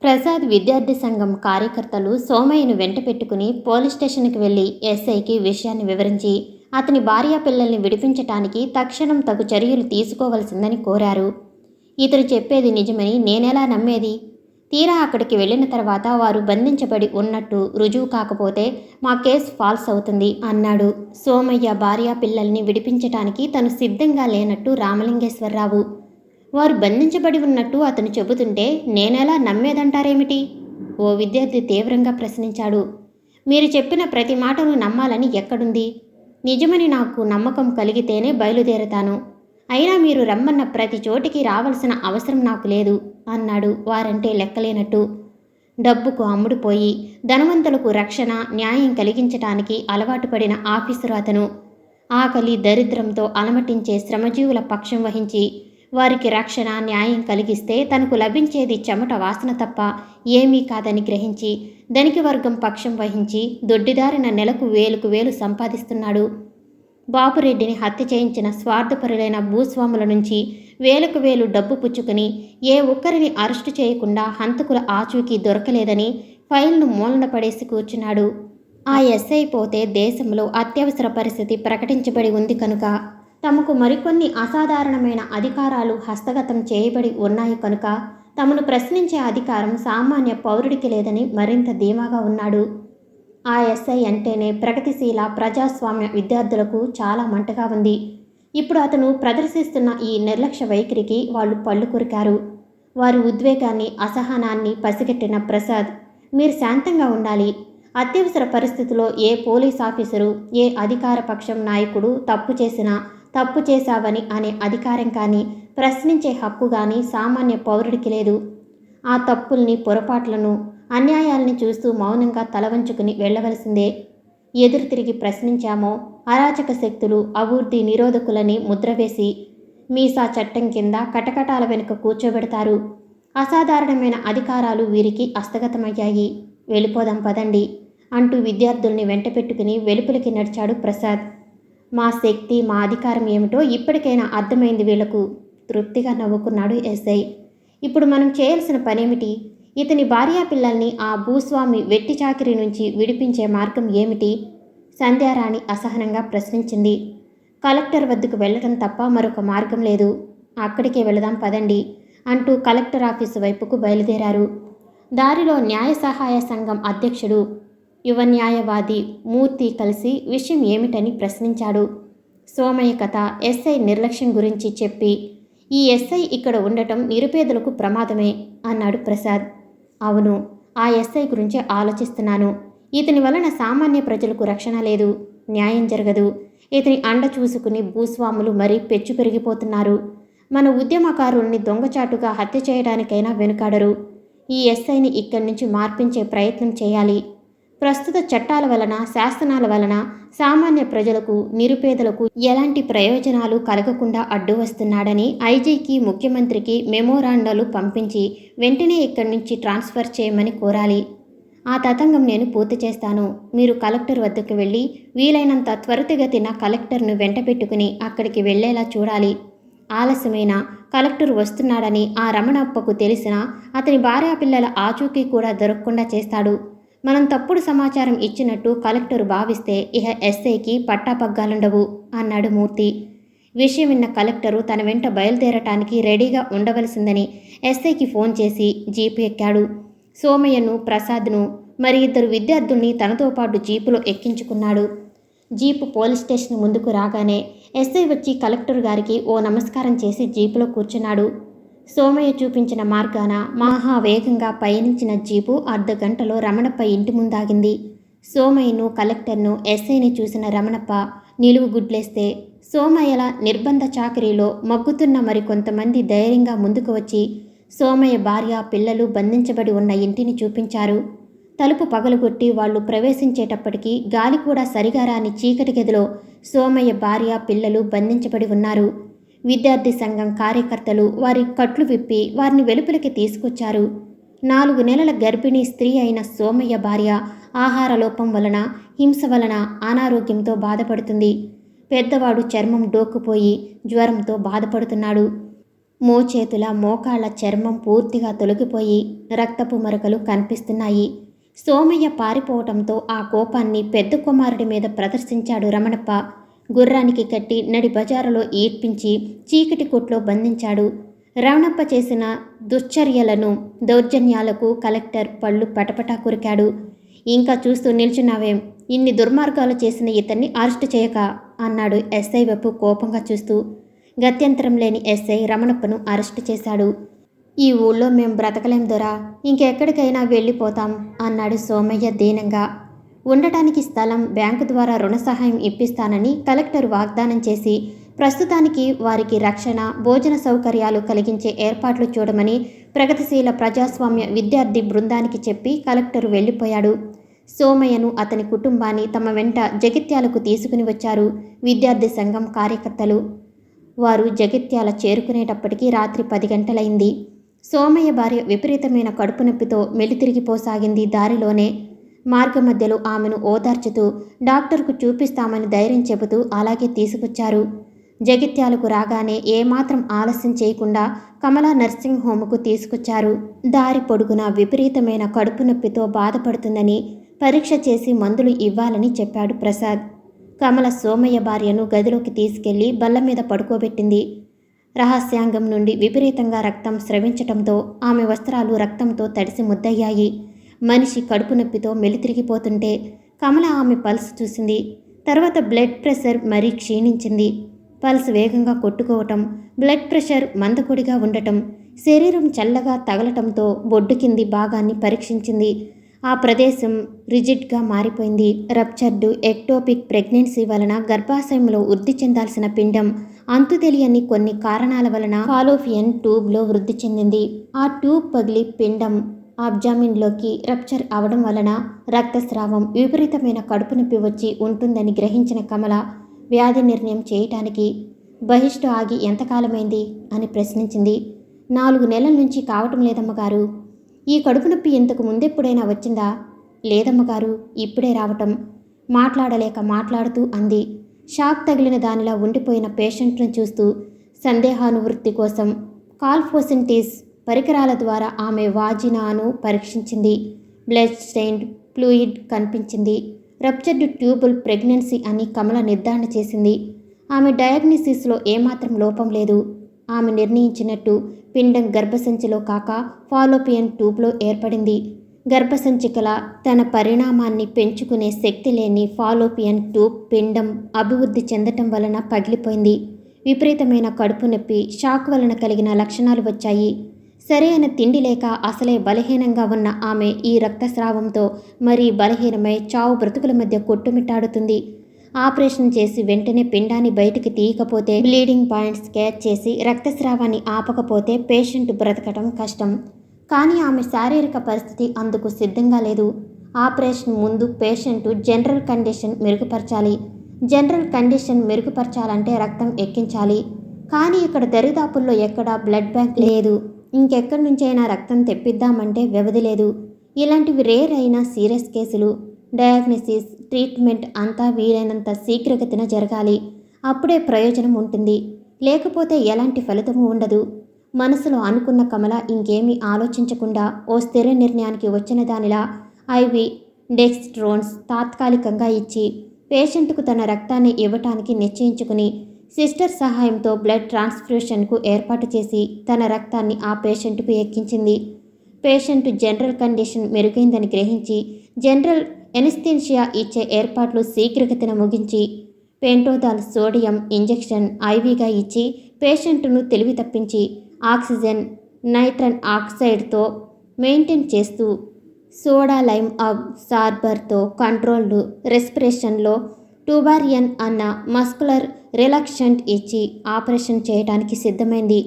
ప్రసాద్ విద్యార్థి సంఘం కార్యకర్తలు సోమయ్యను వెంట పెట్టుకుని పోలీస్ స్టేషన్కి వెళ్లి ఎస్ఐకి విషయాన్ని వివరించి అతని భార్యా పిల్లల్ని విడిపించటానికి తక్షణం తగు చర్యలు తీసుకోవలసిందని కోరారు. ఇతడు చెప్పేది నిజమని నేనెలా నమ్మేది? తీరా అక్కడికి వెళ్ళిన తర్వాత వారు బంధించబడి ఉన్నట్టు రుజువు కాకపోతే మా కేసు ఫాల్స్ అవుతుంది అన్నాడు. సోమయ్య భార్యా పిల్లల్ని విడిపించటానికి తను సిద్ధంగా లేనట్టు రామలింగేశ్వరరావు. వారు బంధించబడి ఉన్నట్టు అతను చెబుతుంటే నేనెలా నమ్మేదంటారేమిటి? ఓ విద్యార్థి తీవ్రంగా ప్రశ్నించాడు. మీరు చెప్పిన ప్రతి మాటను నమ్మాలని ఎక్కడుంది? నిజమని నాకు నమ్మకం కలిగితేనే బయలుదేరతాను. అయినా మీరు రమ్మన్న ప్రతి చోటికి రావాల్సిన అవసరం నాకు లేదు అన్నాడు వారంటే లెక్కలేనట్టు. డబ్బుకు అమ్ముడుపోయి ధనవంతులకు రక్షణ న్యాయం కలిగించటానికి అలవాటు పడిన ఆఫీసరు అతను. ఆకలి దరిద్రంతో అలమటించే శ్రమజీవుల పక్షం వహించి వారికి రక్షణ న్యాయం కలిగిస్తే తనకు లభించేది చెమట వాసన తప్ప ఏమీ కాదని గ్రహించి ధనిక వర్గం పక్షం వహించి దొడ్డిదారిన నెలకు వేలకు వేలు సంపాదిస్తున్నాడు. బాపురెడ్డిని హత్య చేయించిన స్వార్థపరులైన భూస్వాముల నుంచి వేలకు వేలు డబ్బు పుచ్చుకుని ఏ ఒక్కరిని అరెస్టు చేయకుండా హంతకుల ఆచూకీ దొరకలేదని ఫైల్ను మూలన పడేసి కూర్చున్నాడు. ఆ ఎస్ఐ పోతే దేశంలో అత్యవసర పరిస్థితి ప్రకటించబడి ఉంది కనుక తమకు మరికొన్ని అసాధారణమైన అధికారాలు హస్తగతం చేయబడి ఉన్నాయి కనుక తమను ప్రశ్నించే అధికారం సామాన్య పౌరుడికి లేదని మరింత ధీమాగా ఉన్నాడు. ఆ ఎస్ఐ అంటేనే ప్రగతిశీల ప్రజాస్వామ్య విద్యార్థులకు చాలా మంటగా ఉంది. ఇప్పుడు అతను ప్రదర్శిస్తున్న ఈ నిర్లక్ష్య వైఖరికి వాళ్ళు పళ్ళు కొరికారు. వారి ఉద్వేగాన్ని అసహనాన్ని పసిగట్టిన ప్రసాద్, మీరు శాంతంగా ఉండాలి. అత్యవసర పరిస్థితిలో ఏ పోలీస్ ఆఫీసరు ఏ అధికార పక్షం నాయకుడు తప్పు చేసినా తప్పు చేశావని అనే అధికారం కానీ ప్రశ్నించే హక్కు కానీ సామాన్య పౌరుడికి లేదు. ఆ తప్పుల్ని పొరపాట్లను అన్యాయాల్ని చూస్తూ మౌనంగా తలవంచుకుని వెళ్ళవలసిందే. ఎదురు తిరిగి ప్రశ్నించామో అరాచక శక్తులు అభివృద్ధి నిరోధకులని ముద్రవేసి మీసా చట్టం కింద కటకటాల వెనుక కూర్చోబెడతారు. అసాధారణమైన అధికారాలు వీరికి హస్తగతమయ్యాయి. వెళ్ళిపోదాం పదండి అంటూ విద్యార్థుల్ని వెంట పెట్టుకుని వెలుపలికి నడిచాడు ప్రసాద్. మా శక్తి మా అధికారం ఏమిటో ఇప్పటికైనా అర్థమైంది వీళ్లకు తృప్తిగా నవ్వుకున్నాడు ఎస్ఐ. ఇప్పుడు మనం చేయాల్సిన పనేమిటి? ఇతని భార్యా పిల్లల్ని ఆ భూస్వామి వెట్టి చాకిరి నుంచి విడిపించే మార్గం ఏమిటి? సంధ్యారాణి అసహనంగా ప్రశ్నించింది. కలెక్టర్ వద్దకు వెళ్ళటం తప్ప మరొక మార్గం లేదు. అక్కడికే వెళదాం పదండి అంటూ కలెక్టర్ ఆఫీసు వైపుకు బయలుదేరారు. దారిలో న్యాయ సహాయ సంఘం అధ్యక్షుడు యువ న్యాయవాది మూర్తి కలిసి విషయం ఏమిటని ప్రశ్నించాడు. సోమయ్య కథ ఎస్ఐ నిర్లక్ష్యం గురించి చెప్పి ఈ ఎస్ఐ ఇక్కడ ఉండటం నిరుపేదలకు ప్రమాదమే అన్నాడు ప్రసాద్. అవును, ఆ ఎస్ఐ గురించి ఆలోచిస్తున్నాను. ఇతని వలన సామాన్య ప్రజలకు రక్షణ లేదు, న్యాయం జరగదు. ఇతని అండ చూసుకుని భూస్వాములు మరీ పెచ్చు పెరిగిపోతున్నారు. మన ఉద్యమకారుల్ని దొంగచాటుగా హత్య చేయడానికైనా వెనుకాడరు. ఈ ఎస్ఐని ఇక్కడి నుంచి మార్పించే ప్రయత్నం చేయాలి. ప్రస్తుత చట్టాల వలన శాసనాల వలన సామాన్య ప్రజలకు నిరుపేదలకు ఎలాంటి ప్రయోజనాలు కలగకుండా అడ్డు వస్తున్నాడని ఐజీకి ముఖ్యమంత్రికి మెమోరాండాలు పంపించి వెంటనే ఇక్కడి నుంచి ట్రాన్స్ఫర్ చేయమని కోరాలి. ఆ తతంగం నేను పూర్తి చేస్తాను. మీరు కలెక్టర్ వద్దకు వెళ్ళి వీలైనంత త్వరితగతిన కలెక్టర్ను వెంట పెట్టుకుని అక్కడికి వెళ్లేలా చూడాలి. ఆలస్యమైన కలెక్టర్ వస్తున్నాడని ఆ రమణప్పకు తెలిసినా అతని భార్యాపిల్లల ఆచూకీ కూడా దొరకకుండా చేస్తాడు. మనం తప్పుడు సమాచారం ఇచ్చినట్టు కలెక్టర్ భావిస్తే ఇహ ఎస్ఐకి పట్టాపగ్గాలుండవు అన్నాడు మూర్తి. విషయం విన్న కలెక్టరు తన వెంట బయలుదేరటానికి రెడీగా ఉండవలసిందని ఎస్ఐకి ఫోన్ చేసి జీపు ఎక్కాడు. సోమయ్యను ప్రసాద్ను మరి ఇద్దరు విద్యార్థుల్ని తనతో పాటు జీపులో ఎక్కించుకున్నాడు. జీపు పోలీస్ స్టేషన్ ముందుకు రాగానే ఎస్ఐ వచ్చి కలెక్టర్ గారికి ఓ నమస్కారం చేసి జీపులో కూర్చున్నాడు. సోమయ్య చూపించిన మార్గాన మహావేగంగా పయనించిన జీపు అర్ధగంటలో రమణప్ప ఇంటి ముందాగింది. సోమయ్యను కలెక్టర్ను ఎస్ఐని చూసిన రమణప్ప నిలువు గుడ్లేస్తే సోమయ్యల నిర్బంధ చాకరీలో మగ్గుతున్న మరికొంతమంది ధైర్యంగా ముందుకు వచ్చి సోమయ్య భార్య పిల్లలు బంధించబడి ఉన్న ఇంటిని చూపించారు. తలుపు పగలగొట్టి వాళ్లు ప్రవేశించేటప్పటికీ గాలి కూడా సరిగా రాని చీకటి గదిలో సోమయ్య భార్య పిల్లలు బంధించబడి ఉన్నారు. విద్యార్థి సంఘం కార్యకర్తలు వారి కట్లు విప్పి వారిని వెలుపలికి తీసుకొచ్చారు. 4 నెలల గర్భిణీ స్త్రీ అయిన సోమయ్య భార్య ఆహార లోపం వలన హింస వలన అనారోగ్యంతో బాధపడుతుంది. పెద్దవాడు చర్మం డోక్కుపోయి జ్వరంతో బాధపడుతున్నాడు. మోచేతుల మోకాళ్ల చర్మం పూర్తిగా తొలగిపోయి రక్తపు మరకలు కనిపిస్తున్నాయి. సోమయ్య పారిపోవటంతో ఆ కోపాన్ని పెద్ద కుమారుడి మీద ప్రదర్శించాడు రమణప్ప. గుర్రానికి కట్టి నడి బజారులో ఈడ్పించి చీకటి కొట్లో బంధించాడు. రమణప్ప చేసిన దుశ్చర్యలను దౌర్జన్యాలకు కలెక్టర్ పళ్ళు పటపటా కొరికాడు. ఇంకా చూస్తూ నిల్చున్నావేం? ఇన్ని దుర్మార్గాలు చేసిన ఇతన్ని అరెస్టు చేయక అన్నాడు ఎస్ఐ వైపు కోపంగా చూస్తూ. గత్యంతరం లేని ఎస్ఐ రమణప్పను అరెస్టు చేశాడు. ఈ ఊళ్ళో మేం బ్రతకలేం దొరా, ఇంకెక్కడికైనా వెళ్ళిపోతాం అన్నాడు సోమయ్య దీనంగా. ఉండటానికి స్థలం, బ్యాంకు ద్వారా రుణ సహాయం ఇప్పిస్తానని కలెక్టర్ వాగ్దానం చేసి ప్రస్తుతానికి వారికి రక్షణ, భోజన సౌకర్యాలు కలిగించే ఏర్పాట్లు చూడమని ప్రగతిశీల ప్రజాస్వామ్య విద్యార్థి బృందానికి చెప్పి కలెక్టర్ వెళ్ళిపోయాడు. సోమయ్యను, అతని కుటుంబాన్ని తమ వెంట జగిత్యాలకు తీసుకుని వచ్చారు విద్యార్థి సంఘం కార్యకర్తలు. వారు జగిత్యాల చేరుకునేటప్పటికీ రాత్రి 10 గంటలైంది. సోమయ్య భార్య విపరీతమైన కడుపు నొప్పితో మెలితిరిగిపోసాగింది. దారిలోనే మార్గమధ్యలో ఆమెను ఓదార్చుతూ డాక్టర్కు చూపిస్తామని ధైర్యం చెబుతూ అలాగే తీసుకొచ్చారు. జగిత్యాలకు రాగానే ఏమాత్రం ఆలస్యం చేయకుండా కమలా నర్సింగ్ హోముకు తీసుకొచ్చారు. దారి పొడుగునా విపరీతమైన కడుపు నొప్పితో బాధపడుతుందని పరీక్ష చేసి మందులు ఇవ్వాలని చెప్పాడు ప్రసాద్. కమల సోమయ్య భార్యను గదిలోకి తీసుకెళ్లి బల్ల మీద పడుకోబెట్టింది. రహస్యాంగం నుండి విపరీతంగా రక్తం స్రవించటంతో ఆమె వస్త్రాలు రక్తంతో తడిసి ముద్దయ్యాయి. మనిషి కడుపు నొప్పితో మెలితిరిగిపోతుంటే కమల ఆమె పల్స్ చూసింది. తర్వాత బ్లడ్ ప్రెషర్ మరీ క్షీణించింది. పల్స్ వేగంగా కొట్టుకోవటం, బ్లడ్ ప్రెషర్ మందకొడిగా ఉండటం, శరీరం చల్లగా తగలటంతో బొడ్డు కింది భాగాన్ని పరీక్షించింది. ఆ ప్రదేశం రిజిడ్గా మారిపోయింది. రప్చర్డ్ ఎక్టోపిక్ ప్రెగ్నెన్సీ వలన గర్భాశయంలో వృద్ధి చెందాల్సిన పిండం అంతు తెలియని కొన్ని కారణాల వలన ఫాలోపియన్ ట్యూబ్లో వృద్ధి చెందింది. ఆ ట్యూబ్ పగిలి పిండం అబ్జామిన్లోకి రప్చర్ అవడం వలన రక్తస్రావం, విపరీతమైన కడుపు నొప్పి వచ్చి ఉంటుందని గ్రహించిన కమల వ్యాధి నిర్ణయం చేయటానికి బహిష్టు ఆగి ఎంతకాలమైంది అని ప్రశ్నించింది. 4 నెలల నుంచి కావటం లేదమ్మగారు. ఈ కడుపు నొప్పి ఇంతకు ముందెప్పుడైనా వచ్చిందా? లేదమ్మగారు, ఇప్పుడే రావటం. మాట్లాడలేక మాట్లాడుతూ అంది. షాక్ తగిలిన దానిలా ఉండిపోయిన పేషెంట్ను చూస్తూ సందేహానువృత్తి కోసం కాల్ఫోసింటీస్ పరికరాల ద్వారా ఆమె వాజినాను పరీక్షించింది. బ్లడ్ స్టెయిన్డ్ ఫ్లూయిడ్ కనిపించింది. రప్చర్డ్ ట్యూబుల్ ప్రెగ్నెన్సీ అని కమల నిర్ధారణ చేసింది. ఆమె డయాగ్నోసిస్లో ఏమాత్రం లోపం లేదు. ఆమె నిర్ణయించినట్టు పిండం గర్భసంచిలో కాక ఫాలోపియన్ ట్యూబ్లో ఏర్పడింది. గర్భసంచికల తన పరిణామాన్ని పెంచుకునే శక్తి లేని ఫాలోపియన్ ట్యూబ్ పిండం అభివృద్ధి చెందటం వలన పగిలిపోయింది. విపరీతమైన కడుపు నొప్పి, షాక్ వలన కలిగిన లక్షణాలు వచ్చాయి. సరైన తిండి లేక అసలే బలహీనంగా ఉన్న ఆమె ఈ రక్తస్రావంతో మరీ బలహీనమై చావు బ్రతుకుల మధ్య కొట్టుమిట్టాడుతుంది. ఆపరేషన్ చేసి వెంటనే పిండాన్ని బయటికి తీయకపోతే, బ్లీడింగ్ పాయింట్స్ క్యాచ్ చేసి రక్తస్రావాన్ని ఆపకపోతే పేషెంట్ బ్రతకటం కష్టం. కానీ ఆమె శారీరక పరిస్థితి అందుకు సిద్ధంగా లేదు. ఆపరేషన్ ముందు పేషెంట్ జనరల్ కండిషన్ మెరుగుపరచాలి. జనరల్ కండిషన్ మెరుగుపరచాలంటే రక్తం ఎక్కించాలి. కానీ ఇక్కడ దరిదాపుల్లో ఎక్కడా బ్లడ్ బ్యాంక్ లేదు. ఇంకెక్కడి నుంచైనా రక్తం తెప్పిద్దామంటే వ్యవధి లేదు. ఇలాంటివి రేర్ అయిన సీరియస్ కేసులు. డయాగ్నోసిస్, ట్రీట్మెంట్ అంతా వీలైనంత శీఘ్రగతిన జరగాలి. అప్పుడే ప్రయోజనం ఉంటుంది. లేకపోతే ఎలాంటి ఫలితము ఉండదు. మనసులో అనుకున్న కమల ఇంకేమీ ఆలోచించకుండా ఓ స్థిర నిర్ణయానికి వచ్చిన దానిలా ఐవి డెక్స్ట్రోన్స్ తాత్కాలికంగా ఇచ్చి పేషెంట్కు తన రక్తాన్ని ఇవ్వటానికి నిశ్చయించుకుని సిస్టర్ సహాయంతో బ్లడ్ ట్రాన్స్ఫ్యూషన్కు ఏర్పాటు చేసి తన రక్తాన్ని ఆ పేషెంట్కు ఎక్కించింది. పేషెంట్ జనరల్ కండిషన్ మెరుగైందని గ్రహించి జనరల్ ఎనస్థీషియా ఇచ్చే ఏర్పాట్లు శీఘ్రగతిన ముగించి పెంటోదాల్ సోడియం ఇంజెక్షన్ ఐవీగా ఇచ్చి పేషెంట్ను తెలివి తప్పించి ఆక్సిజన్ నైట్రన్ ఆక్సైడ్తో మెయింటైన్ చేస్తూ సోడా లైమ్ అబ్సార్బర్తో కంట్రోల్డ్ రెస్పిరేషన్లో ట్యూబారియన్ అన్న మస్కులర్ రిలాక్సెంట్ ఇచ్చి ఆపరేషన్ చేయడానికి సిద్ధమైంది.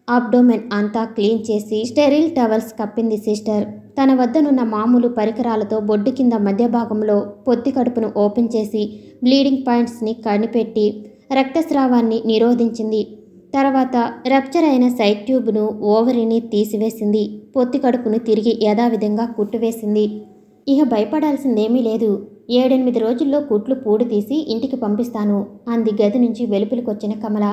అబ్డోమెన్ అంతా క్లీన్ చేసి స్టెరిల్ టవల్స్ కప్పింది సిస్టర్. తన వద్దనున్న మామూలు పరికరాలతో బొడ్డు కింద మధ్య భాగంలో పొత్తి కడుపును ఓపెన్ చేసి బ్లీడింగ్ పాయింట్స్ని కనిపెట్టి రక్తస్రావాన్ని నిరోధించింది. తర్వాత రప్చర్ అయిన సైడ్ ట్యూబ్ను, ఓవరీని తీసివేసింది. పొత్తి కడుపును తిరిగి యథావిధంగా కుట్టువేసింది. ఇక భయపడాల్సిందేమీ లేదు. 7-8 రోజుల్లో కుట్లు పూడి తీసి ఇంటికి పంపిస్తాను అంది గది నుంచి వెలుపలికొచ్చిన కమల.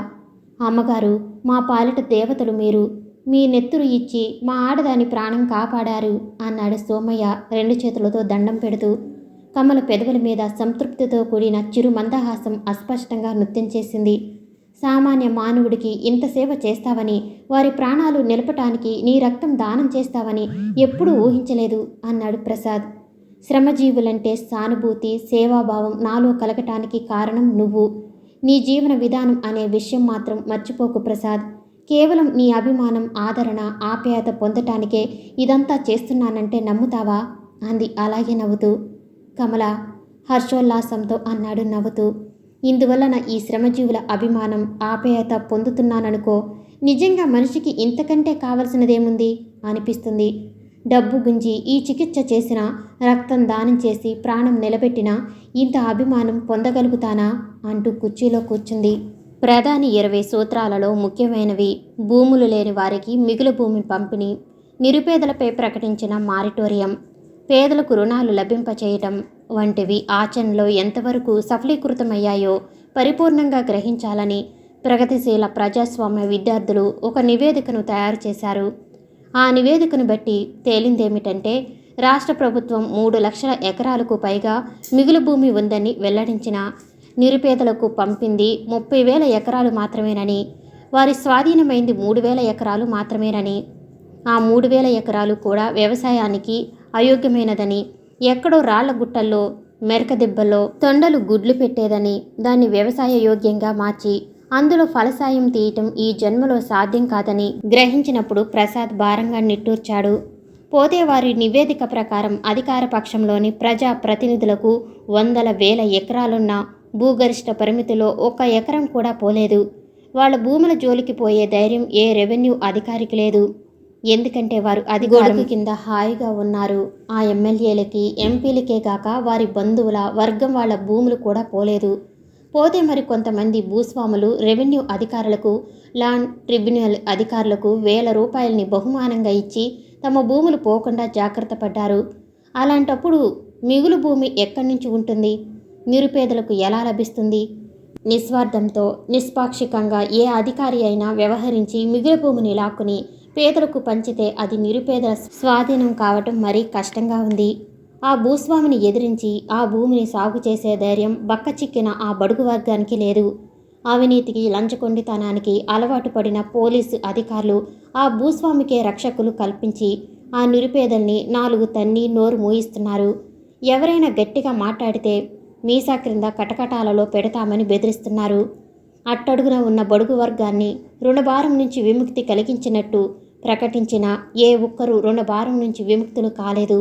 అమ్మగారు, మా పాలిట దేవతలు మీరు. మీ నెత్తురు ఇచ్చి మా ఆడదాని ప్రాణం కాపాడారు అన్నాడు సోమయ్య 2 చేతులతో దండం పెడుతూ. కమల పెదవుల మీద సంతృప్తితో కూడిన చిరు మందహాసం అస్పష్టంగా నృత్యం చేసింది. సామాన్య మానవుడికి ఇంత సేవ చేస్తావని, వారి ప్రాణాలు నిలపటానికి నీ రక్తం దానం చేస్తావని ఎప్పుడూ ఊహించలేదు అన్నాడు ప్రసాద్. శ్రమజీవులంటే సానుభూతి, సేవాభావం నాలో కలగటానికి కారణం నువ్వు. నీ జీవన విధానం అనే విషయం మాత్రం మర్చిపోకు ప్రసాద్. కేవలం నీ అభిమానం, ఆదరణ, ఆప్యాయత పొందటానికే ఇదంతా చేస్తున్నానంటే నమ్ముతావా అంది అలాగే నవ్వుతూ. కమల హర్షోల్లాసంతో అన్నాడు నవ్వుతూ. ఇందువలన ఈ శ్రమజీవుల అభిమానం, ఆప్యాయత పొందుతున్నాననుకో. నిజంగా మనిషికి ఇంతకంటే కావలసినదేముంది అనిపిస్తుంది. డబ్బు గుంజి ఈ చికిత్స చేసినా, రక్తం దానం చేసి ప్రాణం నిలబెట్టినా ఇంత అభిమానం పొందగలుగుతానా అంటూ కుర్చీలో కూర్చుంది. ప్రధాని 20 సూత్రాలలో ముఖ్యమైనవి భూములు లేని వారికి మిగులు భూమి పంపిణీ, నిరుపేదలపై ప్రకటించిన మారిటోరియం, పేదలకు రుణాలు లభింపచేయటం వంటివి ఆచరణలో ఎంతవరకు సఫలీకృతమయ్యాయో పరిపూర్ణంగా గ్రహించాలని ప్రగతిశీల ప్రజాస్వామ్య విద్యార్థులు ఒక నివేదికను తయారు చేశారు. ఆ నివేదికను బట్టి తేలిందేమిటంటే రాష్ట్ర ప్రభుత్వం 3 లక్షల ఎకరాలకు పైగా మిగులు భూమి ఉందని వెల్లడించిన నిరుపేదలకు పంపింది 30,000 ఎకరాలు మాత్రమేనని, వారి స్వాధీనమైంది 3,000 ఎకరాలు మాత్రమేనని, ఆ 3,000 ఎకరాలు కూడా వ్యవసాయానికి అయోగ్యమైనదని, ఎక్కడో రాళ్ల గుట్టల్లో, మెరక దెబ్బల్లో తొండలు గుడ్లు పెట్టేదని, దాన్ని వ్యవసాయ యోగ్యంగా మార్చి అందులో ఫలసాయం తీయటం ఈ జన్మలో సాధ్యం కాదని గ్రహించినప్పుడు ప్రసాద్ భారంగా నిట్టూర్చాడు. పోతే వారి నివేదిక ప్రకారం అధికార పక్షంలోని ప్రజా ప్రతినిధులకు 100,000 ఎకరాలున్న భూగరిష్ట పరిమితిలో 1 ఎకరం కూడా పోలేదు. వాళ్ళ భూముల జోలికి పోయే ధైర్యం ఏ రెవెన్యూ అధికారికి లేదు. ఎందుకంటే వారు అధికారం కింద హాయిగా ఉన్నారు. ఆ ఎమ్మెల్యేలకి, ఎంపీలకే కాక వారి బంధువుల వర్గం వాళ్ళ భూములు కూడా పోలేదు. పోతే మరి కొంతమంది భూస్వాములు రెవెన్యూ అధికారులకు, ల్యాండ్ ట్రిబ్యునల్ అధికారులకు ₹1,000 బహుమానంగా ఇచ్చి తమ భూములు పోకుండా జాగ్రత్త పడ్డారు. అలాంటప్పుడు మిగులు భూమి ఎక్కడి నుంచి ఉంటుంది? నిరుపేదలకు ఎలా లభిస్తుంది? నిస్వార్థంతో, నిష్పాక్షికంగా ఏ అధికారి అయినా వ్యవహరించి మిగులు భూమిని లాక్కుని పేదలకు పంచితే అది నిరుపేదల స్వాధీనం కావటం మరీ కష్టంగా ఉంది. ఆ భూస్వామిని ఎదిరించి ఆ భూమిని సాగు చేసే ధైర్యం బక్కచిక్కిన ఆ బడుగు వర్గానికి లేదు. అవినీతికి, లంచగొండితనానికి అలవాటు పడిన పోలీసు అధికారులు ఆ భూస్వామికే రక్షకులు కల్పించి ఆ నిరుపేదల్ని 4 తన్ని నోరు మూయిస్తున్నారు. ఎవరైనా గట్టిగా మాట్లాడితే మీసా క్రింద కటకటాలలో పెడతామని బెదిరిస్తున్నారు. అట్టడుగున ఉన్న బడుగు వర్గాన్ని రుణభారం నుంచి విముక్తి కలిగించినట్టు ప్రకటించిన ఏ ఒక్కరూ రుణభారం నుంచి విముక్తులు కాలేదు.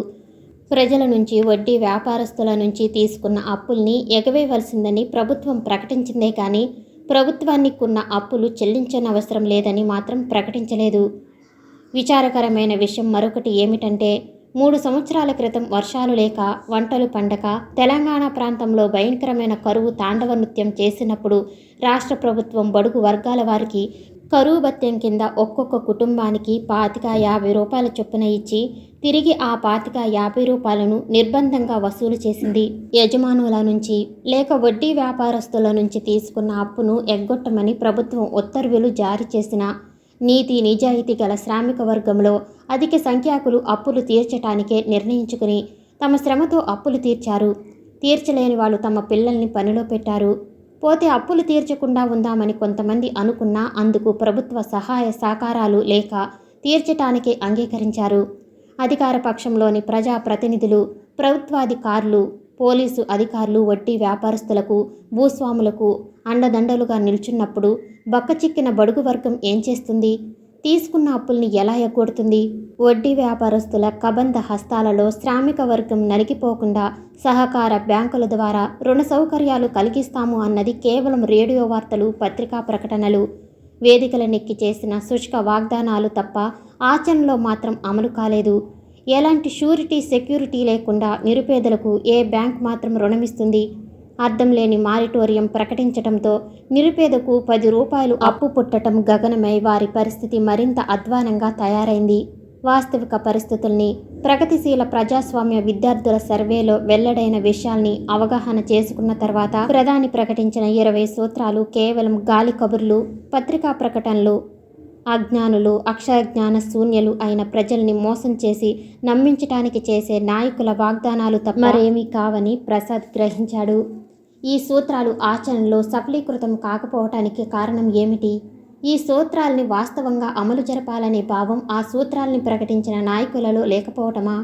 ప్రజల నుంచి, వడ్డీ వ్యాపారస్తుల నుంచి తీసుకున్న అప్పుల్ని ఎగవేయవలసిందని ప్రభుత్వం ప్రకటించిందే కానీ ప్రభుత్వానికి ఉన్న అప్పులు చెల్లించనవసరం లేదని మాత్రం ప్రకటించలేదు. విచారకరమైన విషయం మరొకటి ఏమిటంటే 3 సంవత్సరాల క్రితం వర్షాలు లేక, వంటలు పండక తెలంగాణ ప్రాంతంలో భయంకరమైన కరువు తాండవ నృత్యం చేసినప్పుడు రాష్ట్ర ప్రభుత్వం బడుగు వర్గాల వారికి కరువు భత్యం కింద ఒక్కొక్క కుటుంబానికి ₹25-50 చొప్పున ఇచ్చి తిరిగి ఆ ₹25-50 నిర్బంధంగా వసూలు చేసింది. యజమానుల నుంచి లేక వడ్డీ వ్యాపారస్తుల నుంచి తీసుకున్న అప్పును ఎగ్గొట్టమని ప్రభుత్వం ఉత్తర్వులు జారీ చేసిన నీతి నిజాయితీ గల శ్రామిక వర్గంలో అధిక సంఖ్యాకులు అప్పులు తీర్చటానికే నిర్ణయించుకుని తమ శ్రమతో అప్పులు తీర్చారు. తీర్చలేని వాళ్ళు తమ పిల్లల్ని పనిలో పెట్టారు. పోతే అప్పులు తీర్చకుండా ఉందామని కొంతమంది అనుకున్నా అందుకు ప్రభుత్వ సహాయ సహకారాలు లేక తీర్చటానికే అంగీకరించారు. అధికార పక్షంలోని ప్రజా ప్రతినిధులు, ప్రభుత్వాధికారులు, పోలీసు అధికారులు వడ్డీ వ్యాపారస్తులకు, భూస్వాములకు అండదండలుగా నిల్చున్నప్పుడు బక్కచిక్కిన బడుగు వర్గం ఏం చేస్తుంది? తీసుకున్న అప్పుల్ని ఎలా ఎగ్గొడుతుంది? వడ్డీ వ్యాపారస్తుల కబంధ హస్తాలలో శ్రామిక వర్గం నలిగిపోకుండా సహకార బ్యాంకుల ద్వారా రుణ సౌకర్యాలు కలిగిస్తాము అన్నది కేవలం రేడియో వార్తలు, పత్రికా ప్రకటనలు, వేదికలనెక్కి చేసిన శుష్క వాగ్దానాలు తప్ప ఆచరణలో మాత్రం అమలు కాలేదు. ఎలాంటి షూరిటీ, సెక్యూరిటీ లేకుండా నిరుపేదలకు ఏ బ్యాంక్ మాత్రం రుణమిస్తుంది? అర్థం లేని మారిటోరియం ప్రకటించటంతో నిరుపేదకు ₹10 అప్పు పుట్టడం గగనమై వారి పరిస్థితి మరింత అధ్వానంగా తయారైంది. వాస్తవిక పరిస్థితుల్ని, ప్రగతిశీల ప్రజాస్వామ్య విద్యార్థుల సర్వేలో వెల్లడైన విషయాల్ని అవగాహన చేసుకున్న తర్వాత ప్రధాని ప్రకటించిన 20 సూత్రాలు కేవలం గాలి కబుర్లు, పత్రికా ప్రకటనలు, అజ్ఞానులు, అక్షరజ్ఞాన శూన్యులు అయిన ప్రజల్ని మోసం చేసి నమ్మించటానికి చేసే నాయకుల వాగ్దానాలు తప్ప మరేమీ కావని ప్రసాద్ గ్రహించాడు. ఈ సూత్రాలు ఆచరణలో సఫలీకృతం కాకపోవటానికి కారణం ఏమిటి? ఈ సూత్రాల్ని వాస్తవంగా అమలు జరపాలనే భావం ఆ సూత్రాల్ని ప్రకటించిన నాయకులలో లేకపోవటమా?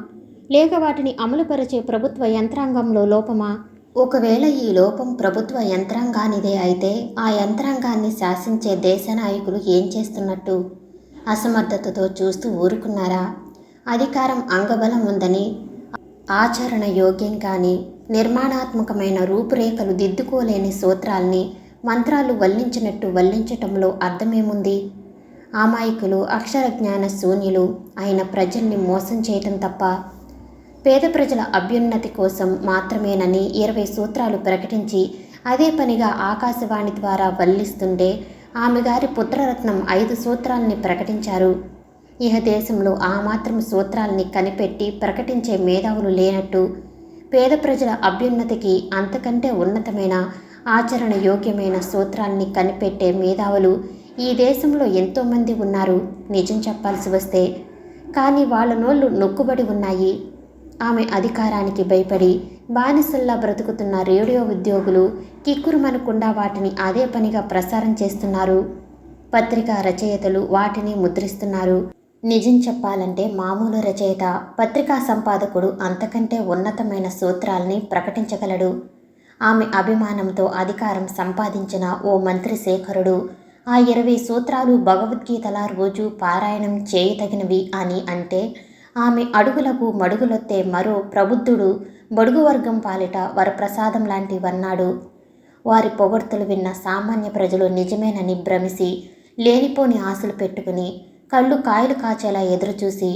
లేక వాటిని అమలుపరిచే ప్రభుత్వ యంత్రాంగంలో లోపమా? ఒకవేళ ఈ లోపం ప్రభుత్వ యంత్రాంగానిదే అయితే ఆ యంత్రాంగాన్ని శాసించే దేశ నాయకులు ఏం చేస్తున్నట్టు? అసమర్థతతో చూస్తూ ఊరుకున్నారా? అధికారం అంగబలం ఉందని ఆచరణ యోగ్యం కానీ నిర్మాణాత్మకమైన రూపురేఖలు దిద్దుకోలేని సూత్రాల్ని మంత్రాలు వల్లించినట్టు వల్లించటంలో అర్థమేముంది? అమాయకులు, అక్షరజ్ఞాన శూన్యులు అయిన ప్రజల్ని మోసం చేయటం తప్ప. పేద ప్రజల అభ్యున్నతి కోసం మాత్రమేనని 20 సూత్రాలు ప్రకటించి అదే పనిగా ఆకాశవాణి ద్వారా వల్లిస్తుంటే ఆమె గారి పుత్రరత్నం 5 సూత్రాల్ని ప్రకటించారు. ఇహ దేశంలో ఆ మాత్రం సూత్రాల్ని కనిపెట్టి ప్రకటించే మేధావులు లేనట్టు పేద ప్రజల అభ్యున్నతికి అంతకంటే ఉన్నతమైన ఆచరణ యోగ్యమైన సూత్రాల్ని కనిపెట్టే మేధావులు ఈ దేశంలో ఎంతోమంది ఉన్నారు నిజం చెప్పాల్సి వస్తే. కానీ వాళ్ళ నోళ్ళు నొక్కుబడి ఉన్నాయి. ఆమె అధికారానికి భయపడి బానిసల్లా బ్రతుకుతున్న రేడియో ఉద్యోగులు కిక్కురుమనకుండా వాటిని అదే పనిగా ప్రసారం చేస్తున్నారు. పత్రికా రచయితలు వాటిని ముద్రిస్తున్నారు. నిజం చెప్పాలంటే మామూలు రచయిత, పత్రికా సంపాదకుడు అంతకంటే ఉన్నతమైన సూత్రాల్ని ప్రకటించగలడు. ఆమె అభిమానంతో అధికారం సంపాదించిన ఓ మంత్రి శేఖరుడు ఆ 20 సూత్రాలు భగవద్గీతలా రోజు పారాయణం చేయతగినవి అని అంటే ఆమె అడుగులకు మడుగులొత్తే మరో ప్రబుద్ధుడు బడుగు వర్గం పాలిట వరప్రసాదం లాంటివన్నాడు. వారి పొగడ్తలు విన్న సామాన్య ప్రజలు నిజమేనని భ్రమిసి లేనిపోని ఆశలు పెట్టుకుని కళ్ళు కాయలు కాచేలా ఎదురుచూసి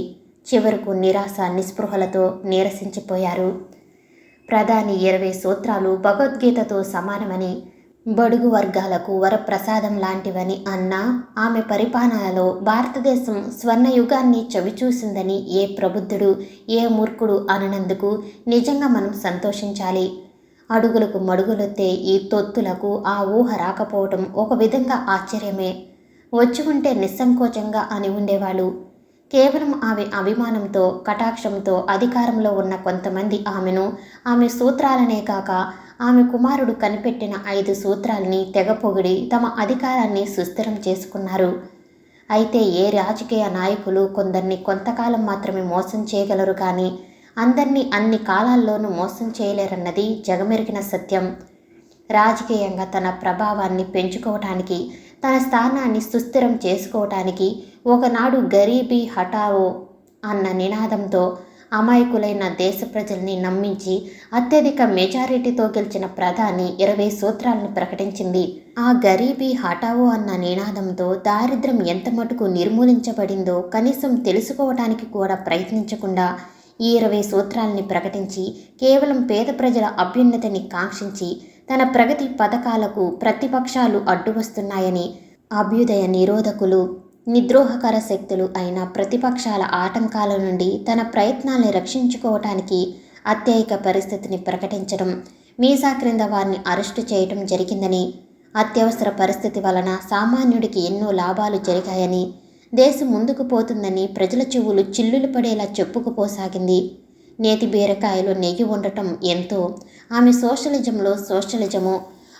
చివరకు నిరాశ నిస్పృహలతో నీరసించిపోయారు. ప్రధాని 20 సూత్రాలు భగవద్గీతతో సమానమని, బడుగు వర్గాలకు వరప్రసాదం లాంటివని అన్నా ఆమె పరిపాలనలో భారతదేశం స్వర్ణయుగాన్ని చవిచూసిందని ఏ ప్రబుద్ధుడు, ఏ మూర్ఖుడు అననందుకు నిజంగా మనం సంతోషించాలి. అడుగులకు మడుగులొత్తే ఈ తొత్తులకు ఆ ఊహ రాకపోవటం ఒక విధంగా ఆశ్చర్యమే. వచ్చి ఉంటే నిస్సంకోచంగా అని ఉండేవాళ్ళు. కేవలం ఆమె అభిమానంతో, కటాక్షంతో అధికారంలో ఉన్న కొంతమంది ఆమెను, ఆమె సూత్రాలనే కాక ఆమె కుమారుడు కనిపెట్టిన 5 సూత్రాల్ని తెగ పొగిడి తమ అధికారాన్ని సుస్థిరం చేసుకున్నారు. అయితే ఏ రాజకీయ నాయకులు కొందరిని కొంతకాలం మాత్రమే మోసం చేయగలరు కానీ అందరినీ అన్ని కాలాల్లోనూ మోసం చేయలేరన్నది జగమెరిగిన సత్యం. రాజకీయంగా తన ప్రభావాన్ని పెంచుకోవటానికి, తన స్థానాన్ని సుస్థిరం చేసుకోవటానికి ఒకనాడు గరీబీ హఠావో అన్న నినాదంతో అమాయకులైన దేశ ప్రజల్ని నమ్మించి అత్యధిక మెజారిటీతో గెలిచిన ప్రధాని 20 సూత్రాలను ప్రకటించింది. ఆ గరీబీ హఠావో అన్న నినాదంతో దారిద్ర్యం ఎంత మటుకు నిర్మూలించబడిందో కనీసం తెలుసుకోవటానికి కూడా ప్రయత్నించకుండా ఈ 20 సూత్రాలని ప్రకటించి కేవలం పేద ప్రజల అభ్యున్నతిని కాంక్షించి తన ప్రగతి పథకాలకు ప్రతిపక్షాలు అడ్డువస్తున్నాయని, అభ్యుదయ నిరోధకులు, నిద్రోహకర శక్తులు అయిన ప్రతిపక్షాల ఆటంకాల నుండి తన ప్రయత్నాల్ని రక్షించుకోవటానికి అత్యయిక పరిస్థితిని ప్రకటించడం, మీసా క్రింద వారిని అరెస్టు చేయటం జరిగిందని, అత్యవసర పరిస్థితి వలన సామాన్యుడికి ఎన్నో లాభాలు జరిగాయని, దేశం ముందుకు పోతుందని ప్రజల చెవులు చిల్లులు పడేలా చెప్పుకుపోసాగింది. నేతి బీరకాయలో నెయ్యి ఉండటం ఎంతో ఆమె సోషలిజంలో సోషలిజము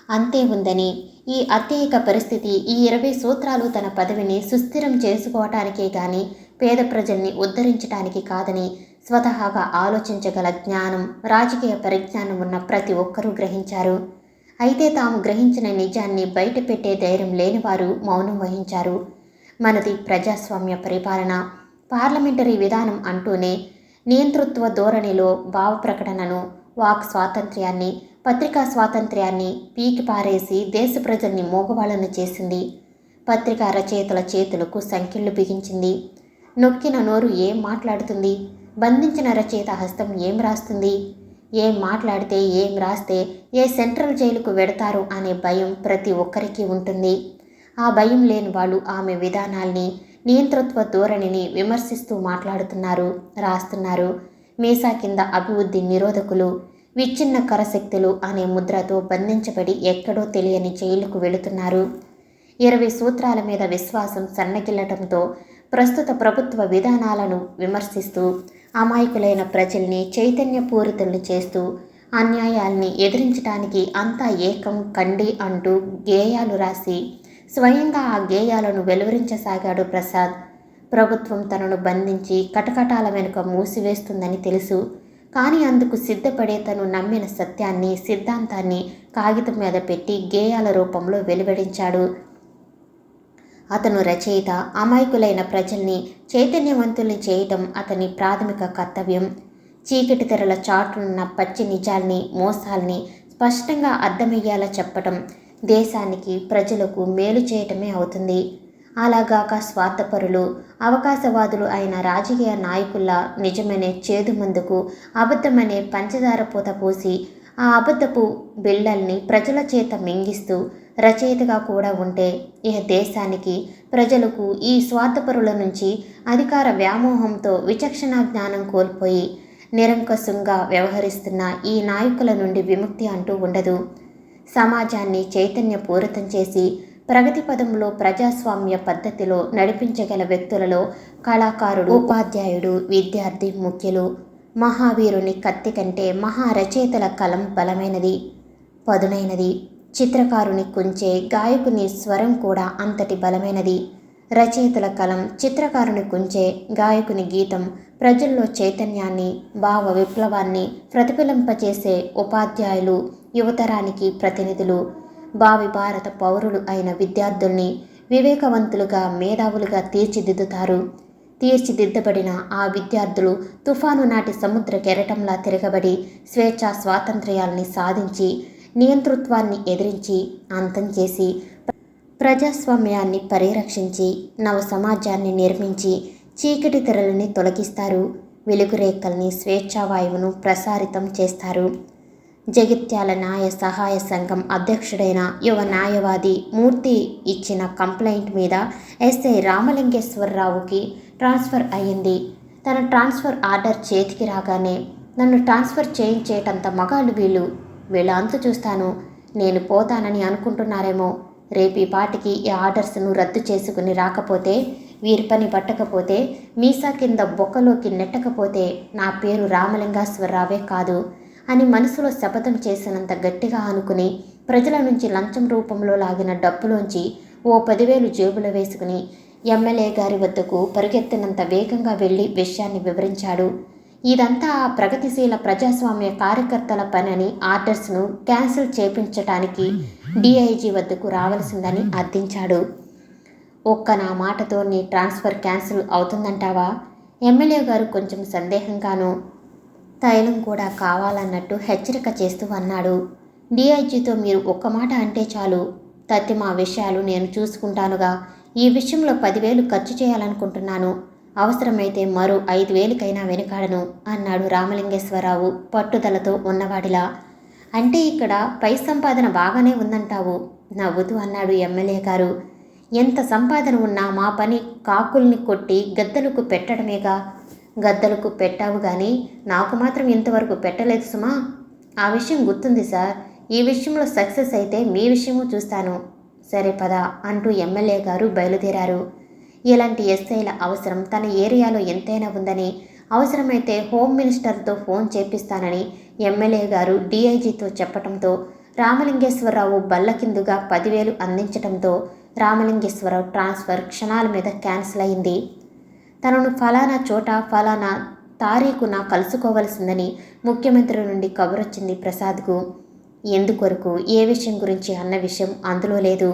అంతే ఉందని, ఈ అత్యయిక పరిస్థితి ఈ 20 సూత్రాలు తన పదవిని సుస్థిరం చేసుకోవటానికే గాని పేద ప్రజల్ని ఉద్ధరించటానికి కాదని స్వతహాగా ఆలోచించగల జ్ఞానం, రాజకీయ పరిజ్ఞానం ఉన్న ప్రతి ఒక్కరూ గ్రహించారు. అయితే తాము గ్రహించిన నిజాన్ని బయటపెట్టే ధైర్యం లేనివారు మౌనం వహించారు. మనది ప్రజాస్వామ్య పరిపాలన, పార్లమెంటరీ విధానం అంటూనే నియంతృత్వ ధోరణిలో భావ ప్రకటనను, వాక్ స్వాతంత్ర్యాన్ని, పత్రికా స్వాతంత్ర్యాన్ని పీకి పారేసి దేశ ప్రజల్ని మోగవాళ్ళను చేసింది. పత్రికా రచయితల చేతులకు సంకెళ్ళు బిగించింది. నొక్కిన నోరు ఏం మాట్లాడుతుంది? బంధించిన రచయిత హస్తం ఏం రాస్తుంది? ఏం మాట్లాడితే, ఏం రాస్తే ఏ సెంట్రల్ జైలుకు వెడతారు అనే భయం ప్రతి ఒక్కరికి ఉంటుంది. ఆ భయం లేని వాళ్ళు ఆమె విధానాల్ని, నియంతృత్వ ధోరణిని విమర్శిస్తూ మాట్లాడుతున్నారు, రాస్తున్నారు. మీసా కింద అభివృద్ధి నిరోధకులు, విచ్ఛిన్న కరశక్తులు అనే ముద్రతో బంధించబడి ఎక్కడో తెలియని జైలుకు వెళుతున్నారు. 20 సూత్రాల మీద విశ్వాసం సన్నగిల్లటంతో ప్రస్తుత ప్రభుత్వ విధానాలను విమర్శిస్తూ అమాయకులైన ప్రజల్ని చైతన్యపూరితుల్ని చేస్తూ అన్యాయాల్ని ఎదిరించడానికి అంతా ఏకం కండి అంటూ గేయాలు రాసి స్వయంగా ఆ గేయాలను వెలువరించసాగాడు ప్రసాద్. ప్రభుత్వం తనను బంధించి కటకటాల వెనుక మూసివేస్తుందని తెలుసు. కానీ అందుకు సిద్ధపడే తను నమ్మిన సత్యాన్ని, సిద్ధాంతాన్ని కాగితం మీద పెట్టి గేయాల రూపంలో వెలువడించాడు. అతను రచయిత. అమాయకులైన ప్రజల్ని చైతన్యవంతుల్ని చేయటం అతని ప్రాథమిక కర్తవ్యం. చీకటి తెరల చాటునున్న పచ్చి నిజాల్ని, మోసాల్ని స్పష్టంగా అర్థమయ్యేలా చెప్పటం దేశానికి, ప్రజలకు మేలు చేయటమే అవుతుంది. అలాగాక స్వార్థపరులు, అవకాశవాదులు అయిన రాజకీయ నాయకుల్లా నిజమనే చేదు మందుకు అబద్ధమనే పంచదార పూత పూసి ఆ అబద్ధపు బిళ్ళల్ని ప్రజల చేత మింగిస్తూ రచయితగా కూడా ఉంటే ఇక దేశానికి, ప్రజలకు ఈ స్వార్థపరుల నుంచి అధికార వ్యామోహంతో విచక్షణ జ్ఞానం కోల్పోయి నిరంకుశంగా వ్యవహరిస్తున్న ఈ నాయకుల నుండి విముక్తి అంటూ ఉండదు. సమాజాన్ని చైతన్యపూరితం చేసి ప్రగతి పదంలో ప్రజాస్వామ్య పద్ధతిలో నడిపించగల వ్యక్తులలో కళాకారుడు, ఉపాధ్యాయుడు, విద్యార్థి ముఖ్యులు. మహావీరుని కత్తి కంటే మహారచయితల కలం బలమైనది, పదునైనది. చిత్రకారుని కుంచే, గాయకుని స్వరం కూడా అంతటి బలమైనది. రచయితల కలం, చిత్రకారుని కుంచే, గాయకుని గీతం ప్రజల్లో చైతన్యాన్ని, భావ విప్లవాన్ని ప్రతిఫలింపచేసే ఉపాధ్యాయులు యువతరానికి ప్రతినిధులు. భావి భారత పౌరులు అయిన విద్యార్థుల్ని వివేకవంతులుగా, మేధావులుగా తీర్చిదిద్దుతారు. తీర్చిదిద్దబడిన ఆ విద్యార్థులు తుఫాను నాటి సముద్ర కెరటంలా తిరగబడి స్వేచ్ఛా స్వాతంత్ర్యాల్ని సాధించి, నియంతృత్వాన్ని ఎదిరించి అంతం చేసి, ప్రజాస్వామ్యాన్ని పరిరక్షించి, నవ సమాజాన్ని నిర్మించి చీకటి తెరలని తొలగిస్తారు. వెలుగురేఖల్ని, స్వేచ్ఛావాయువును ప్రసారితం చేస్తారు. జగిత్యాల న్యాయ సహాయ సంఘం అధ్యక్షుడైన యువ న్యాయవాది మూర్తి ఇచ్చిన కంప్లైంట్ మీద ఎస్ఐ రామలింగేశ్వరరావుకి ట్రాన్స్ఫర్ అయ్యింది. తన ట్రాన్స్ఫర్ ఆర్డర్ చేతికి రాగానే నన్ను ట్రాన్స్ఫర్ చేయించేటంత మగాళ్ళు వీళ్ళ అంతు చూస్తాను, నేను పోతానని అనుకుంటున్నారేమో. రేపు ఈ పాటికి ఈ ఆర్డర్స్ను రద్దు చేసుకుని రాకపోతే, వీరి పని పట్టకపోతే, మీసా కింద బొక్కలోకి నెట్టకపోతే నా పేరు రామలింగేశ్వరరావే కాదు అని మనసులో శపథం చేసినంత గట్టిగా అనుకుని ప్రజల నుంచి లంచం రూపంలో లాగిన డబ్బులోంచి ఓ 10,000 జేబులో వేసుకుని ఎమ్మెల్యే గారి వద్దకు పరుగెత్తినంత వేగంగా వెళ్ళి విషయాన్ని వివరించాడు. ఇదంతా ఆ ప్రగతిశీల ప్రజాస్వామ్య కార్యకర్తల పనని, ఆర్డర్స్ను క్యాన్సిల్ చేపించటానికి డిఐజీ వద్దకు రావాల్సిందని అర్థించాడు. ఒక్క నా మాటతో నీ ట్రాన్స్ఫర్ క్యాన్సిల్ అవుతుందంటావా? ఎమ్మెల్యే గారు కొంచెం సందేహంగానూ తైలం కూడా కావాలన్నట్టు హెచ్చరిక చేస్తూ అన్నాడు. డిఐజీతో మీరు ఒక్క మాట అంటే చాలు, తత్తిమా విషయాలు నేను చూసుకుంటానుగా. ఈ విషయంలో 10,000 ఖర్చు చేయాలనుకుంటున్నాను. అవసరమైతే మరో 5,000కైనా వెనుకాడను అన్నాడు రామలింగేశ్వరరావు పట్టుదలతో ఉన్నవాడిలా. అంటే ఇక్కడ పై సంపాదన బాగానే ఉందంటావు, నవ్వుతూ అన్నాడు ఎమ్మెల్యే గారు. ఎంత సంపాదన ఉన్నా మా పని కాకుల్ని కొట్టి గద్దలకు పెట్టడమేగా. గద్దలకు పెట్టావు కానీ నాకు మాత్రం ఇంతవరకు పెట్టలేదు సుమా. ఆ విషయం గుర్తుంది సార్. ఈ విషయంలో సక్సెస్ అయితే మీ విషయము చూస్తాను. సరే పద అంటూ ఎమ్మెల్యే గారు బయలుదేరారు. ఇలాంటి ఎస్ఐల అవసరం తన ఏరియాలో ఎంతైనా ఉందని, అవసరమైతే హోమ్ మినిస్టర్తో ఫోన్ చేపిస్తానని ఎమ్మెల్యే గారు డిఐజీతో చెప్పడంతో రామలింగేశ్వరరావు బల్లకిందుగా 10,000 అందించడంతో రామలింగేశ్వరరావు ట్రాన్స్ఫర్ క్షణాల మీద క్యాన్సిల్ అయింది. తనను ఫలానా చోట ఫలానా తారీఖున కలుసుకోవలసిందని ముఖ్యమంత్రి నుండి కబురొచ్చింది ప్రసాద్కు. ఎందుకొరకు, ఏ విషయం గురించి అన్న విషయం అందులో లేదు.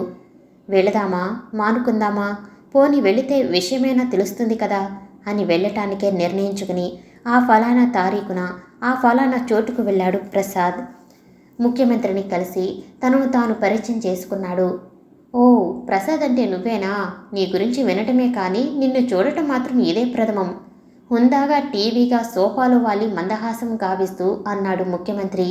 వెళదామా, మానుకుందామా, పోని వెళితే విషయమైనా తెలుస్తుంది కదా అని వెళ్ళటానికే నిర్ణయించుకుని ఆ ఫలానా తారీఖున ఆ ఫలానా చోటుకు వెళ్ళాడు ప్రసాద్. ముఖ్యమంత్రిని కలిసి తనను తాను పరిచయం చేసుకున్నాడు. ఓ ప్రసాద్ అంటే నువ్వేనా? నీ గురించి వినటమే కానీ నిన్ను చూడటం మాత్రం ఇదే ప్రథమం. హుందాగా టీవీగా సోఫాలో వాలి మందహాసం గావిస్తూ అన్నాడు ముఖ్యమంత్రి.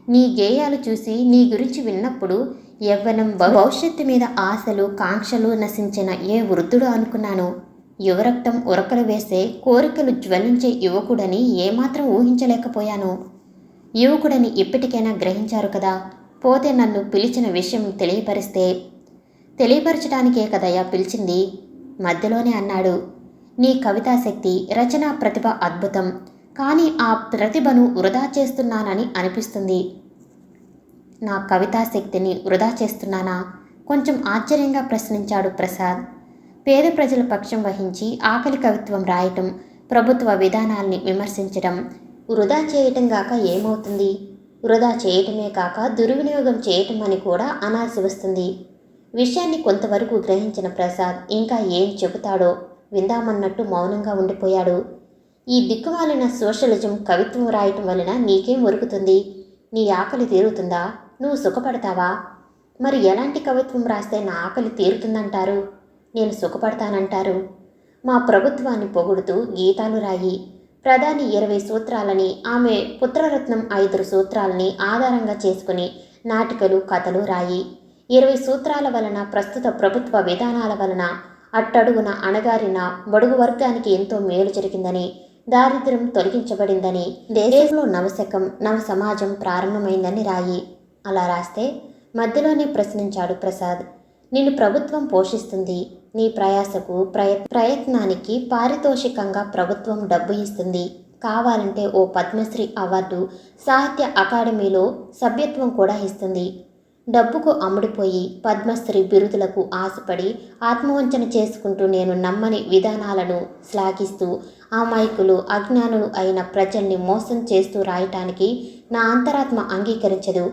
నీ గేయాలు చూసి నీ గురించి విన్నప్పుడు యవ్వనం భవిష్యత్తు మీద ఆశలు కాంక్షలు నశించిన ఏ వృద్ధుడు అనుకున్నాను. యువరక్తం ఉరకలు వేసే కోరికలు జ్వలించే యువకుడని ఏమాత్రం ఊహించలేకపోయాను. యువకుడని ఇప్పటికైనా గ్రహించారు కదా. పోతే నన్ను పిలిచిన విషయం తెలియపరచడానికే కదయ్యా పిలిచింది. మధ్యలోనే అన్నాడు. నీ కవితాశక్తి, రచనా ప్రతిభ అద్భుతం. కానీ ఆ ప్రతిభను వృధా చేస్తున్నానని అనిపిస్తుంది. నా కవితాశక్తిని వృధా చేస్తున్నానా? కొంచెం ఆశ్చర్యంగా ప్రశ్నించాడు ప్రసాద్. పేద ప్రజల పక్షం వహించి ఆకలి కవిత్వం రాయటం, ప్రభుత్వ విధానాల్ని విమర్శించడం వృధా చేయటం గాక ఏమవుతుంది? వృధా చేయటమే కాక దుర్వినియోగం చేయటం అని కూడా అనాల్సి వస్తుంది. విషయాన్ని కొంతవరకు గ్రహించిన ప్రసాద్ ఇంకా ఏం చెబుతాడో విందామన్నట్టు మౌనంగా ఉండిపోయాడు. ఈ దిక్కుమాలిన సోషలిజం కవిత్వం రాయటం వలన నీకేం ఒరుగుతుంది? నీ ఆకలి తీరుతుందా? నువ్వు సుఖపడతావా? మరి ఎలాంటి కవిత్వం రాస్తే నా ఆకలి తీరుతుందంటారు? నేను సుఖపడతానంటారు? మా ప్రభుత్వాన్ని పొగుడుతూ గీతాలు రాయి. ప్రధాని 20 సూత్రాలని, ఆమె పుత్రరత్నం 5 సూత్రాలని ఆధారంగా చేసుకుని నాటికలు, కథలు రాయి. 20 సూత్రాల వలన, ప్రస్తుత ప్రభుత్వ విధానాల వలన అట్టడుగున అణగారిన బడుగు వర్గానికి ఎంతో మేలు జరిగిందని, దారిద్ర్యం తొలగించబడిందని, దేశంలో నవశకం, నవ సమాజం ప్రారంభమైందని రాయి. అలా రాస్తే మధ్యలోనే ప్రశ్నించాడు ప్రసాద్. నిన్ను ప్రభుత్వం పోషిస్తుంది. నీ ప్రయాసకు ప్రయత్నానికి పారితోషికంగా ప్రభుత్వం డబ్బు ఇస్తుంది. కావాలంటే ఓ పద్మశ్రీ అవార్డు, సాహిత్య అకాడమీలో సభ్యత్వం కూడా ఇస్తుంది. డబ్బుకు అమ్ముడిపోయి పద్మశ్రీ బిరుదులకు ఆశపడి ఆత్మవంచన చేసుకుంటూ నేను నమ్మని విధానాలను శ్లాఘిస్తూ అమాయకులు, అజ్ఞానులు అయిన ప్రజల్ని మోసం చేస్తూ రాయటానికి నా అంతరాత్మ అంగీకరించదు.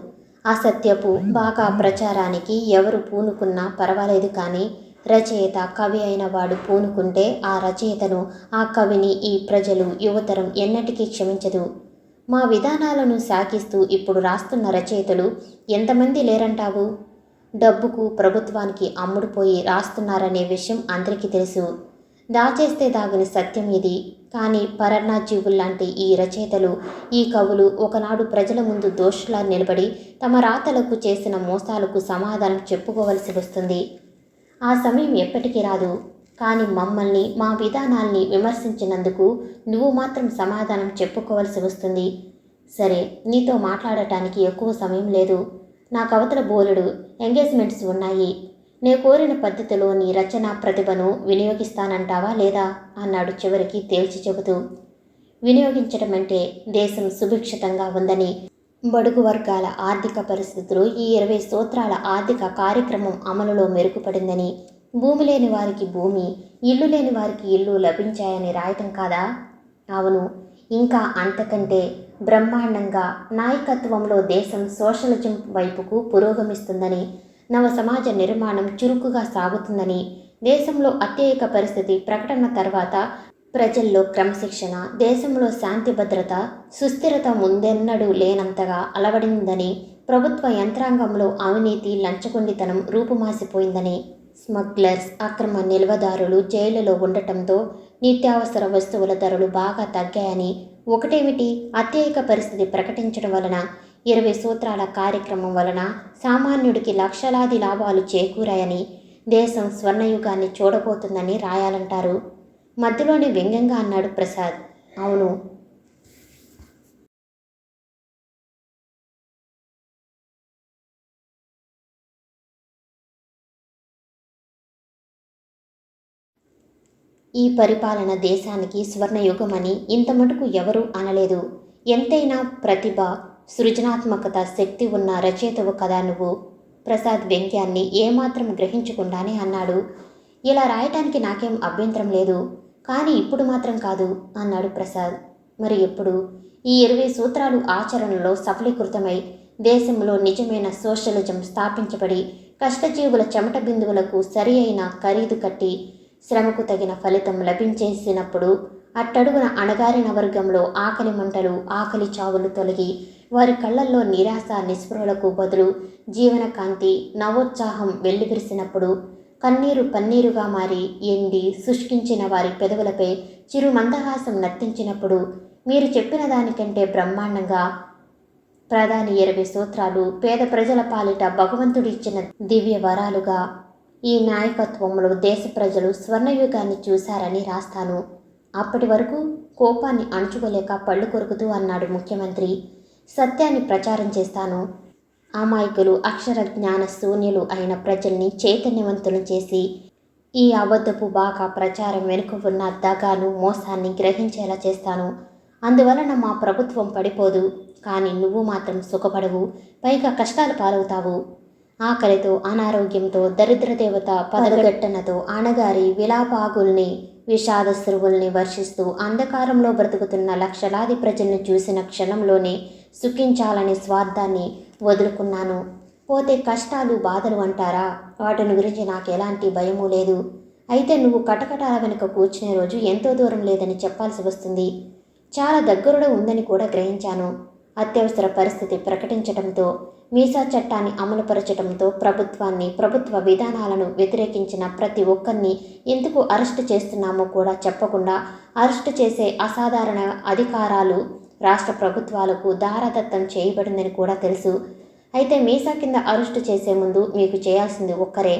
అసత్యపు బాగా ప్రచారానికి ఎవరు పూనుకున్నా పర్వాలేదు, కానీ రచయిత, కవి అయిన వాడు పూనుకుంటే ఆ రచయితను, ఆ కవిని ఈ ప్రజలు, యువతరం ఎన్నటికీ క్షమించదు. మా విధానాలను శాఖిస్తూ ఇప్పుడు రాస్తున్న రచయితలు ఎంతమంది లేరంటావు? డబ్బుకు, ప్రభుత్వానికి అమ్ముడుపోయి రాస్తున్నారనే విషయం అందరికీ తెలుసు. దాచేస్తే దాగని సత్యం ఇది. కానీ పరన్నాజీవుల్లాంటి ఈ రచయితలు, ఈ కవులు ఒకనాడు ప్రజల ముందు దోషులా నిలబడి తమ రాతలకు చేసిన మోసాలకు సమాధానం చెప్పుకోవలసి వస్తుంది. ఆ సమయం ఎప్పటికీ రాదు. కానీ మమ్మల్ని, మా విధానాల్ని విమర్శించినందుకు నువ్వు మాత్రం సమాధానం చెప్పుకోవలసి వస్తుంది. సరే, నీతో మాట్లాడటానికి ఎక్కువ సమయం లేదు. నా కవితల బోలెడు ఎంగేజ్మెంట్స్ ఉన్నాయి. నే కోరిన పద్ధతిలో నీ రచనా ప్రతిభను వినియోగిస్తానంటావా లేదా అన్నాడు చివరికి తేల్చి చెబుతూ. వినియోగించడం అంటే దేశం సుభిక్షితంగా ఉందని, బడుగు వర్గాల ఆర్థిక పరిస్థితులు ఈ 20 సూత్రాల ఆర్థిక కార్యక్రమం అమలులో మెరుగుపడిందని, భూమి లేని వారికి భూమి, ఇల్లు లేని వారికి ఇల్లు లభించాయని రాయటం కాదా? అవును, ఇంకా అంతకంటే బ్రహ్మాండంగా నాయకత్వంలో దేశం సోషలిజం వైపుకు పురోగమిస్తుందని, నవ సమాజ నిర్మాణం చురుకుగా సాగుతుందని, దేశంలో అత్యయిక పరిస్థితి ప్రకటన తర్వాత ప్రజల్లో క్రమశిక్షణ, దేశంలో శాంతి భద్రత, సుస్థిరత ముందెన్నడూ లేనంతగా అలవడిందని, ప్రభుత్వ యంత్రాంగంలో అవినీతి, లంచగొండితనం రూపుమాసిపోయిందని, స్మగ్లర్స్, అక్రమ నిల్వదారులు జైళ్లలో ఉండటంతో నిత్యావసర వస్తువుల ధరలు బాగా తగ్గాయని, ఒకటేమిటి అత్యయిక పరిస్థితి ప్రకటించడం వలన, 20 సూత్రాల కార్యక్రమం వలన సామాన్యుడికి లక్షలాది లాభాలు చేకూరాయని, దేశం స్వర్ణయుగాన్ని చూడబోతుందని రాయాలంటారు. మధ్యలోనే వ్యంగ్యంగా అన్నాడు ప్రసాద్. అవును, ఈ పరిపాలన దేశానికి స్వర్ణయుగమని ఇంత మటుకు ఎవరూ అనలేదు. ఎంతైనా ప్రతిభ, సృజనాత్మకత, శక్తి ఉన్న రచయితవు కదా నువ్వు. ప్రసాద్ వ్యంగ్యాన్ని ఏమాత్రం గ్రహించకుండానే అన్నాడు. ఇలా రాయటానికి నాకేం అభ్యంతరం లేదు, కానీ ఇప్పుడు మాత్రం కాదు అన్నాడు ప్రసాద్. మరి ఎప్పుడు? ఈ 20 సూత్రాలు ఆచరణలో సఫలీకృతమై దేశంలో నిజమైన సోషలిజం స్థాపించబడి కష్టజీవుల చెమట బిందువులకు సరి అయిన ఖరీదు కట్టి శ్రమకు తగిన ఫలితం లభించేసినప్పుడు అట్టడుగున అణగారిన వర్గంలో ఆకలి మంటలు, ఆకలి చావులు తొలగి వారి కళ్ళల్లో నిరాశ, నిస్పృహలకు బదులు జీవనకాంతి, నవోత్సాహం వెల్లివిరిసినప్పుడు, కన్నీరు పన్నీరుగా మారి ఎండి శుష్కించిన వారి పెదవులపై చిరు మందహాసం నర్తించినప్పుడు, మీరు చెప్పిన దానికంటే బ్రహ్మాండంగా ప్రధాని 20 సూత్రాలు పేద ప్రజల పాలిట భగవంతుడిచ్చిన దివ్య వరాలుగా ఈ నాయకత్వంలో దేశ ప్రజలు స్వర్ణయుగాన్ని చూశారని రాస్తాను. అప్పటి వరకు కోపాన్ని అణుచుకోలేక పళ్ళు కొరుకుతూ అన్నాడు ముఖ్యమంత్రి. సత్యాన్ని ప్రచారం చేస్తాను. అమాయకులు అక్షర జ్ఞాన శూన్యులు అయిన ప్రజల్ని చైతన్యవంతులు చేసి ఈ అబద్ధపు బాగా ప్రచారం వెనుక ఉన్న దగాను మోసాన్ని గ్రహించేలా చేస్తాను. అందువలన మా ప్రభుత్వం పడిపోదు, కానీ నువ్వు మాత్రం సుఖపడవు, పైగా కష్టాలు పాలవుతావు. ఆకలితో అనారోగ్యంతో దరిద్ర దేవత పదగట్టనతో అణగారి విలాపాగుల్ని విషాదశ్రువుల్ని వర్షిస్తూ అంధకారంలో బ్రతుకుతున్న లక్షలాది ప్రజల్ని చూసిన క్షణంలోనే సుఖించాలనే స్వార్థాన్ని వదులుకున్నాను. పోతే కష్టాలు బాధలు అంటారా, వాటిని గురించి నాకు ఎలాంటి భయమూ లేదు. అయితే నువ్వు కటకటాల వెనుక కూర్చునే రోజు ఎంతో దూరం లేదని చెప్పాల్సి వస్తుంది. చాలా దగ్గరలో ఉందని కూడా గ్రహించాను. అత్యవసర పరిస్థితి ప్రకటించడంతో, మీసా చట్టాన్ని అమలుపరచడంతో ప్రభుత్వాన్ని, ప్రభుత్వ విధానాలను వ్యతిరేకించిన ప్రతి ఒక్కరిని ఎందుకు అరెస్టు చేస్తున్నామో కూడా చెప్పకుండా అరెస్టు చేసే అసాధారణ అధికారాలు రాష్ట్ర ప్రభుత్వాలకు దారాదత్తం చేయబడిందని కూడా తెలుసు. అయితే మీసా కింద అరెస్టు చేసే ముందు మీకు చేయాల్సింది ఒక్కరే.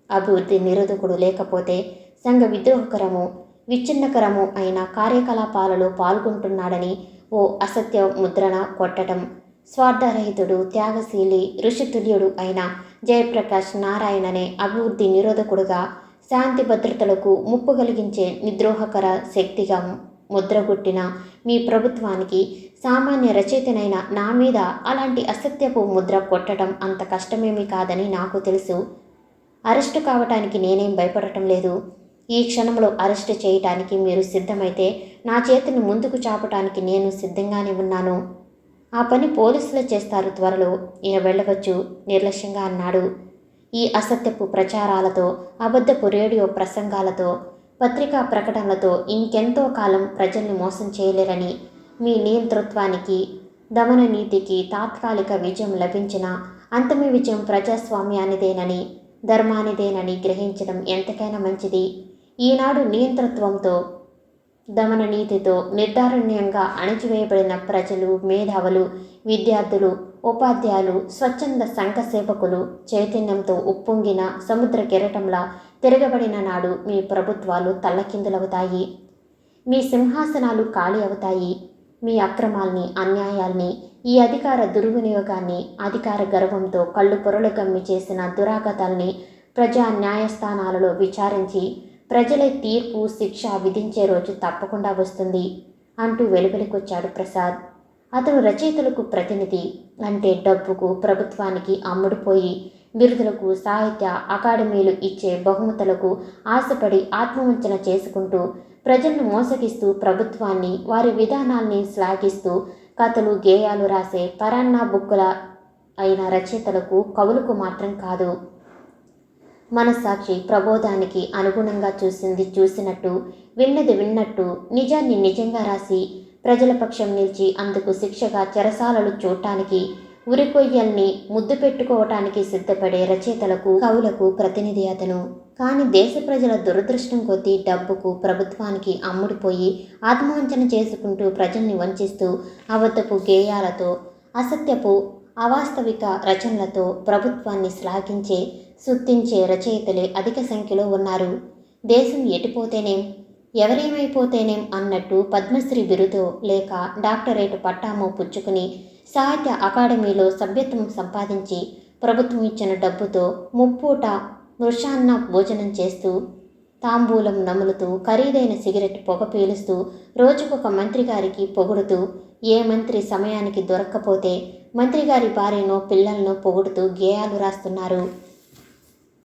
అభివృద్ధి నిరోధకుడు లేకపోతే సంఘ విద్రోహకరము విచ్ఛిన్నకరము అయిన కార్యకలాపాలలో పాల్గొంటున్నాడని ఓ అసత్య ముద్రణ కొట్టడం. స్వార్థరహితుడు, త్యాగశీలి, ఋషితుల్యుడు అయిన జయప్రకాష్ నారాయణనే అభివృద్ధి నిరోధకుడుగా, శాంతి భద్రతలకు ముప్పు కలిగించే నిద్రోహకర శక్తిగా ముద్రగొట్టిన మీ ప్రభుత్వానికి సామాన్య రచయితనైన నా మీద అలాంటి అసత్యపు ముద్ర కొట్టడం అంత కష్టమేమీ కాదని నాకు తెలుసు. అరెస్టు కావటానికి నేనేం భయపడటం లేదు. ఈ క్షణంలో అరెస్టు చేయటానికి మీరు సిద్ధమైతే నా చేతిని ముందుకు చాపటానికి నేను సిద్ధంగానే ఉన్నాను. ఆ పని పోలీసులు చేస్తారు త్వరలో. ఈయన వెళ్ళవచ్చు నిర్లక్ష్యంగా అన్నాడు. ఈ అసత్యపు ప్రచారాలతో, అబద్ధపు రేడియో ప్రసంగాలతో, పత్రికా ప్రకటనలతో ఇంకెంతో కాలం ప్రజల్ని మోసం చేయలేరని, మీ నియంతృత్వానికి, దమన నీతికి తాత్కాలిక విజయం లభించిన అంతిమ విజయం ప్రజాస్వామ్యానిదేనని, ధర్మానిదేనని గ్రహించడం ఎంతకైనా మంచిది. ఈనాడు నియంతృత్వంతో, దమన నీతితో నిర్దారణ్యంగా అణచివేయబడిన ప్రజలు, మేధావులు, విద్యార్థులు, ఉపాధ్యాయులు, స్వచ్ఛంద సంఘ సేవకులు చైతన్యంతో ఉప్పొంగిన సముద్ర కెరటంలా తిరగబడిన నాడు మీ ప్రభుత్వాలు తల్లకిందులవుతాయి. మీ సింహాసనాలు ఖాళీ అవుతాయి. మీ అక్రమాల్ని, అన్యాయాల్ని, ఈ అధికార దుర్వినియోగాన్ని, అధికార గర్వంతో కళ్ళు పొరలు గమ్మి చేసిన దురాగతాల్ని ప్రజా న్యాయస్థానాలలో విచారించి ప్రజలే తీర్పు, శిక్ష విధించే రోజు తప్పకుండా వస్తుంది అంటూ వెలువెలికొచ్చాడు ప్రసాద్. అతను రచయితలకు ప్రతినిధి. అంటే డబ్బుకు, ప్రభుత్వానికి అమ్ముడుపోయి బిరుదులకు, సాహిత్య అకాడమీలు ఇచ్చే బహుమతులకు ఆశపడి ఆత్మవంచన చేసుకుంటూ, ప్రజలను మోసగిస్తూ, ప్రభుత్వాన్ని, వారి విధానాల్ని శ్లాఘిస్తూ కథలు, గేయాలు రాసే పరాన్నా బుక్కుల అయిన రచయితలకు, కవులకు మాత్రం కాదు. మనస్సాక్షి ప్రబోధానికి అనుగుణంగా చూసింది చూసినట్టు, విన్నది విన్నట్టు, నిజాన్ని నిజంగా రాసి ప్రజల పక్షం నిలిచి అందుకు శిక్షగా చెరసాలలు చూడటానికి, ఉరికొయ్యల్ని ముద్దు పెట్టుకోవటానికి సిద్ధపడే రచయితలకు, కవులకు ప్రతినిధి అతను. కానీ దేశ ప్రజల దురదృష్టం కొద్దీ డబ్బుకు, ప్రభుత్వానికి అమ్ముడిపోయి ఆత్మవంచన చేసుకుంటూ ప్రజల్ని వంచిస్తూ అబద్ధపు గేయాలతో, అసత్యపు అవాస్తవిక రచనలతో ప్రభుత్వాన్ని శ్లాఘించే, శుద్ధించే రచయితలే అధిక సంఖ్యలో ఉన్నారు. దేశం ఎటుపోతేనేం, ఎవరేమైపోతేనేం అన్నట్టు పద్మశ్రీ బిరుదో లేక డాక్టరేట్ పట్టామో పుచ్చుకుని సాహిత్య అకాడమీలో సభ్యత్వం సంపాదించి ప్రభుత్వం ఇచ్చిన డబ్బుతో ముప్పూట మృషాన్న భోజనం చేస్తూ, తాంబూలం నములుతూ, ఖరీదైన సిగరెట్ పొగ పీలుస్తూ, రోజుకొక మంత్రి గారికి పొగుడుతూ, ఏ మంత్రి సమయానికి దొరక్కపోతే మంత్రిగారి భార్యనో పిల్లలను పొగుడుతూ గేయాలు రాస్తున్నారు.